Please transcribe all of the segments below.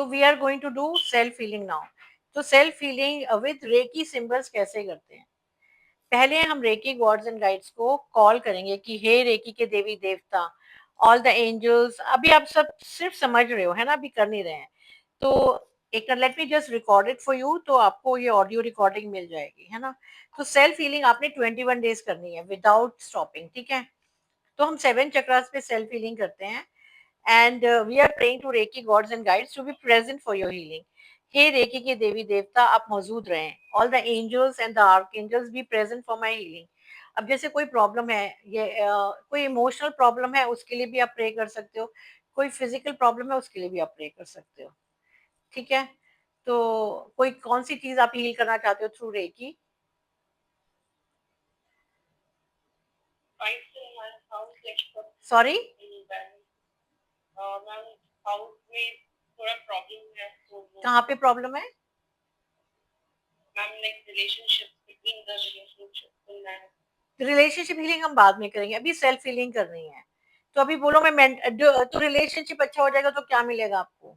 तो we are going to do self healing now. तो self healing with reiki symbols कैसे करते हैं? पहले हम रेकी गॉड्स एंड गाइड्स को कॉल करेंगे कि हे रेकी के देवी देवता, ऑल द एंजल्स। अभी आप सब सिर्फ समझ रहे हो, है ना, अभी कर नहीं रहे हैं। तो एक let me just record it for you, तो आपको ये ऑडियो रिकॉर्डिंग मिल जाएगी, है ना। तो सेल्फ हीलिंग आपने 21 डेज करनी है विदाउट स्टॉपिंग, ठीक है। तो हम 7 चक्रास पे सेल्फ हीलिंग करते हैं and we are praying to reiki gods and guides to be present for your healing. हे रेकी के देवी देवता, आप मौजूद रहें। All the angels and the archangels be present for my healing. अब जैसे कोई प्रॉब्लम है, ये कोई इमोशनल प्रॉब्लम है, उसके लिए भी आप प्रे कर सकते हो। कोई फिजिकल प्रॉब्लम है, उसके लिए भी आप प्रे कर सकते हो, ठीक है। तो कोई कौन सी चीज आप हील करना चाहते हो थ्रू रेकी? सॉरी, कहाँ पे प्रॉब्लम है? रिलेशनशिप हीलिंग हम बाद में करेंगे, अभी सेल्फ हीलिंग करनी है। तो अभी बोलो मैं तो रिलेशनशिप अच्छा हो जाएगा तो क्या मिलेगा आपको?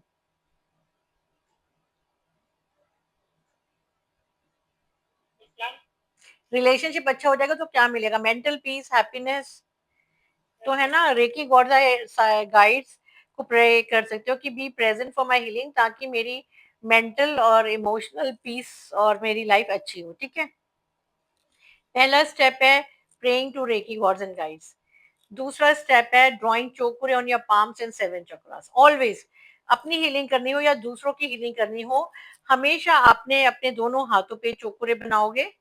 रिलेशनशिप अच्छा हो जाएगा तो क्या मिलेगा? Mental peace, happiness. तो है ना, रेकी गॉड गाइड्स को प्रे कर सकते हो कि B present for my healing, ताकि मेरी मेंटल और इमोशनल पीस और मेरी लाइफ अच्छी हो, ठीक है। पहला स्टेप है praying to reiki gods and guides. दूसरा स्टेप है drawing Chokurei on your palms and 7 chakras. Always अपनी हीलिंग करनी हो या दूसरों की हीलिंग करनी हो, हमेशा आपने अपने दोनों हाथों पे चोकुरे बनाओगे,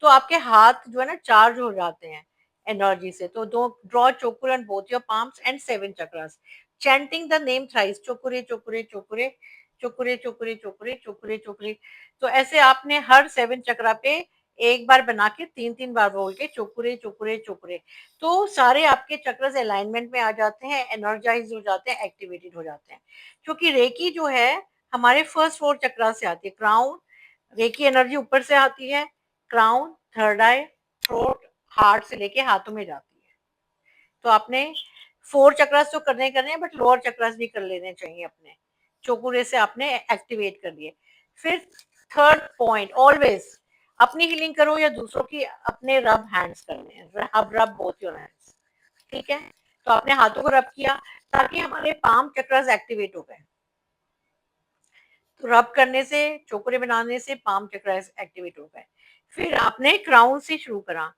तो आपके हाथ जो है ना चार्ज हो जाते हैं एनर्जी से। तो to draw Chokurei on both your palms and 7 chakras, chanting the name thrice, Chokurei Chokurei Chokurei Chokurei Chokurei Chokurei Chokurei Chokurei. तो ऐसे आपने हर 7 चक्रा पे एक बार बना के 3 3 बार बोल के चोकुरे चोकुरे चोकुरे। तो सारे आपके चक्रस अलाइनमेंट में आ जाते हैं, एनर्जाइज हो जाते हैं, एक्टिवेटेड हो जाते हैं। क्योंकि रेकी जो है हमारे फर्स्ट 4 चक्रा से आती है। क्राउन, रेकी एनर्जी ऊपर से आती है, क्राउन, थर्ड आई, थ्रोट, हार्ट से लेके हाथों में जाती है। तो आपने 4 चक्रास तो करने हैं, बट लोअर चक्रास भी कर लेने चाहिए अपने। चोकुरे से आपने एक्टिवेट कर दिए। फिर थर्ड पॉइंट, ऑलवेज अपनी हीलिंग करो या दूसरों की, अपने रब हैंड्स करने हैं। अब रब बोथ योर हैंड्स, ठीक है। तो आपने हाथों को रब किया ताकि हमारे पाम चक्रास एक्टिवेट हो गए। तो रब करने से, चोकुरे बनाने से पाम चक्र एक्टिवेट हो गए। फिर आपने क्राउन से शुरू करा।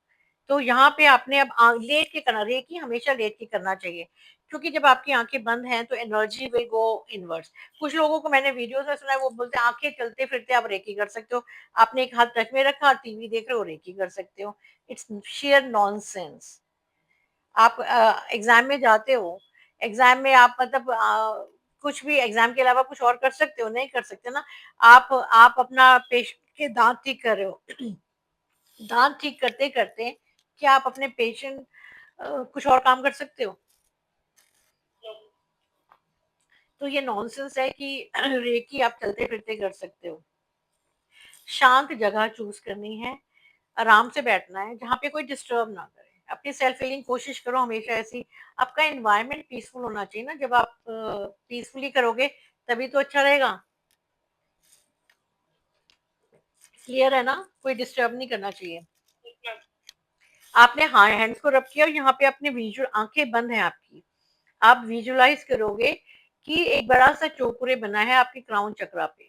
तो यहाँ पे आपने अब लेट के करना, रेकी हमेशा लेट के करना चाहिए, क्योंकि जब आपकी आंखें बंद हैं तो एनर्जी विल गो इनवर्स। कुछ लोगों को मैंने वीडियोस में सुना है, वो बोलते हैं आंखें चलते फिरते आप रेकी कर सकते हो। आपने एक हाथ टच में रखा, टीवी देख रहे हो, रेकी कर सकते हो। Its share nonsense. आप एग्जाम में जाते हो, एग्जाम में आप मतलब कुछ भी एग्जाम के अलावा कुछ और कर सकते हो? नहीं कर सकते ना। आप अपना पेशेंट के दांत ठीक कर रहे हो, दांत ठीक करते करते क्या आप अपने पेशेंट कुछ और काम कर सकते हो? तो ये नॉनसेंस है कि रेकी आप चलते फिरते कर सकते हो। शांत जगह चूज करनी है, आराम से बैठना है जहाँ पे कोई डिस्टर्ब ना करे। अपनी सेल्फ हीलिंग कोशिश करो हमेशा ऐसी। आपका एनवायरनमेंट पीसफुल होना चाहिए ना, जब आप पीसफुली करोगे तभी तो अच्छा रहेगा। क्लियर है ना, कोई डिस्टर्ब नहीं करना चाहिए। आपने हाँ हैंड्स को रब किया और यहाँ पे अपने विजुअल, आंखें बंद है आपकी, आप विजुअलाइज करोगे कि एक बड़ा सा चोकुरे बना है आपके क्राउन चक्रा पे,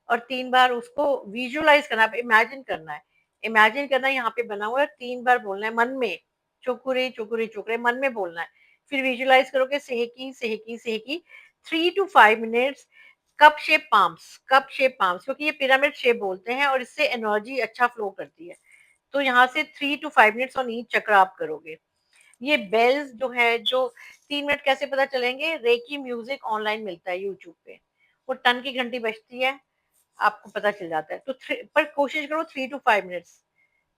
और 3 बार उसको विजुअलाइज करना है, इमेजिन करना है। इमेजिन करना है यहाँ पे बना हुआ है, 3 बार बोलना है मन में, चुकुरे चुकुरे चुकुरे मन में बोलना है। फिर विजुअलाइज करोगे सेहकी सेहकी सेहकी 3 to 5 minutes. Cup shape palms, cup shape palms, क्योंकि ये पिरामिड शेप बोलते हैं और इससे एनर्जी अच्छा फ्लो करती है। तो यहाँ से 3 to 5 मिनट्स ऑन ईच चक्र आप करोगे। ये बेल्स जो है, जो 3 मिनट कैसे पता चलेंगे? रेकी म्यूजिक ऑनलाइन मिलता है यूट्यूब पे, वो टन की घंटी बजती है, आपको पता चल जाता है। तो पर कोशिश करो 3 to 5 minutes,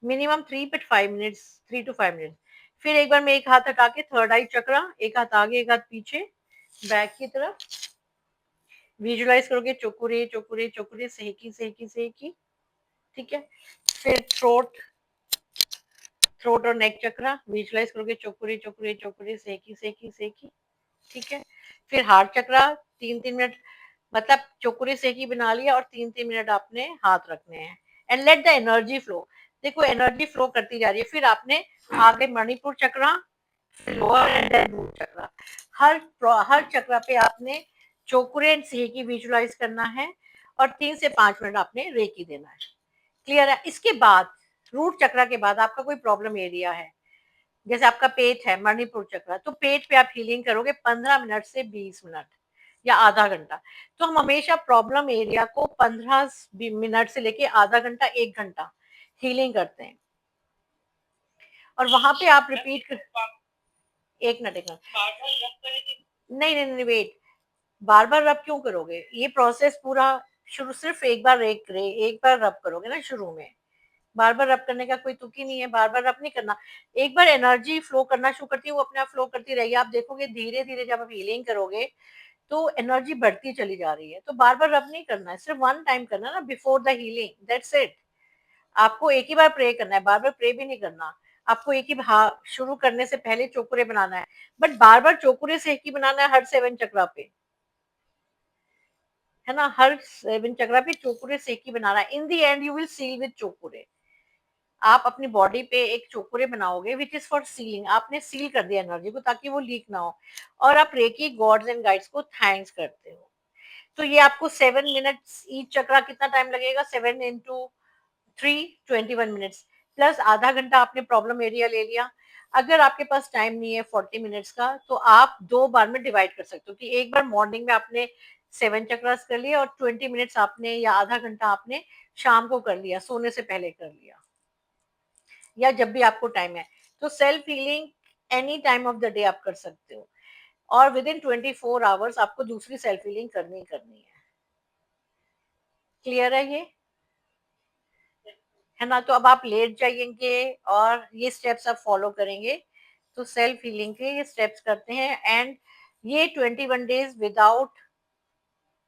minimum 3 but 5 minutes, 3 to 5 minutes. फिर एक बार में एक हाथ हटा के थर्ड आई चक्रा, एक हाथ आगे एक हाथ पीछे, बैक की तरफ विजुलाइज करोगे चोकुरे चोकुरे चोकुरे सेहकी सेहकी सेहकी, ठीक है। फिर थ्रोट, थ्रोट और नेक चक्रा विजुलाइज करोगे चोकुरे चोकुरे चोकुरे सेहकी सेहकी सेहकी, ठीक है। फिर हार्ट चक्रा 3 3 मिनट मतलब चोकुरे सेकी बना लिया और 3-3 मिनट आपने हाथ रखने हैं and let the energy flow. देखो एनर्जी फ्लो करती जा रही है, फिर आपने आगे मणिपुर चक्रा, लोअर एंड देन रूट चक्रा। हर चक्रा पे आपने चोकुरे एंड सेकी विजुलाइज करना है और 3 से 5 मिनट आपने रेकी देना है। क्लियर है? इसके बाद रूट चक्रा के बाद आपका कोई प्रॉब्लम एरिया है, जैसे आपका पेट है, मणिपुर चक्र, तो पेट पे आप हीलिंग करोगे 15 मिनट से 20 मिनट या आधा घंटा। तो हम हमेशा प्रॉब्लम एरिया को 15 मिनट से लेके आधा घंटा 1 घंटा हीलिंग करते हैं और वहां पे आप रिपीट कर 1 मिनट नहीं नहीं नहीं वेट, बार बार रब क्यों करोगे? ये प्रोसेस पूरा शुरू सिर्फ एक बार रब करोगे ना शुरू में। बार बार रब करने का कोई तुक ही नहीं है, बार बार रब नहीं करना। एक बार एनर्जी फ्लो करना शुरू करती है, वो अपने आप फ्लो करती रहेगी। आप देखोगे धीरे धीरे जब आप हीलिंग करोगे तो एनर्जी बढ़ती चली जा रही है। तो बार बार रब नहीं करना है, सिर्फ वन टाइम करना ना before the healing, that's it. आपको एक ही बार प्रे करना है, बार बार प्रे भी नहीं करना। आपको एक ही शुरू करने से पहले चोकुरे बनाना है, बट बार बार चोकुरे से एक ही बनाना है हर 7 चक्रा पे, है ना? हर 7 चक्रा पे चोकुरे से एक ही बनाना है। In the end you will seal with Chokurei. आप अपनी बॉडी पे एक चोकुरे बनाओगे विच इज फॉर सीलिंग। आपने सील कर दिया एनर्जी को ताकि वो लीक ना हो, और आप रेकी गॉड्स एंड गाइड्स को थैंक्स करते हो। तो ये आपको 7 मिनट्स ईच चक्रा कितना टाइम लगेगा? 7 into 3 21 मिनट्स प्लस आधा घंटा आपने प्रॉब्लम एरिया ले लिया। अगर आपके पास टाइम नहीं है 40 मिनट्स का, तो आप 2 बार में डिवाइड कर सकते हो कि एक बार मॉर्निंग में आपने 7 चक्रास कर लिया और 20 मिनट्स आपने या आधा घंटा आपने शाम को कर लिया, सोने से पहले कर लिया, या जब भी आपको टाइम है। तो self healing any time of the day आप कर सकते हो, और विद इन 24 आवर्स आपको दूसरी सेल्फ हीलिंग करनी ही करनी है। क्लियर है ये? है ना? तो अब आप लेट जाइएंगे और ये स्टेप्स आप फॉलो करेंगे तो सेल्फ हीलिंग के ये स्टेप्स करते हैं। एंड ये 21 days without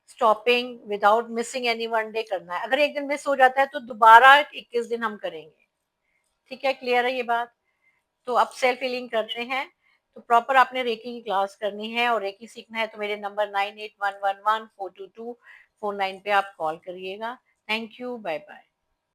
stopping, without missing any one day करना है। अगर एक दिन मिस हो जाता है तो दोबारा 21 दिन हम करेंगे। ठीक है? क्लियर है ये बात? तो आप सेल्फ हीलिंग करते हैं तो प्रॉपर आपने रेकी की क्लास करनी है, और रेकी सीखना है तो मेरे नंबर 9811142249 पे आप कॉल करिएगा। Thank you, bye bye.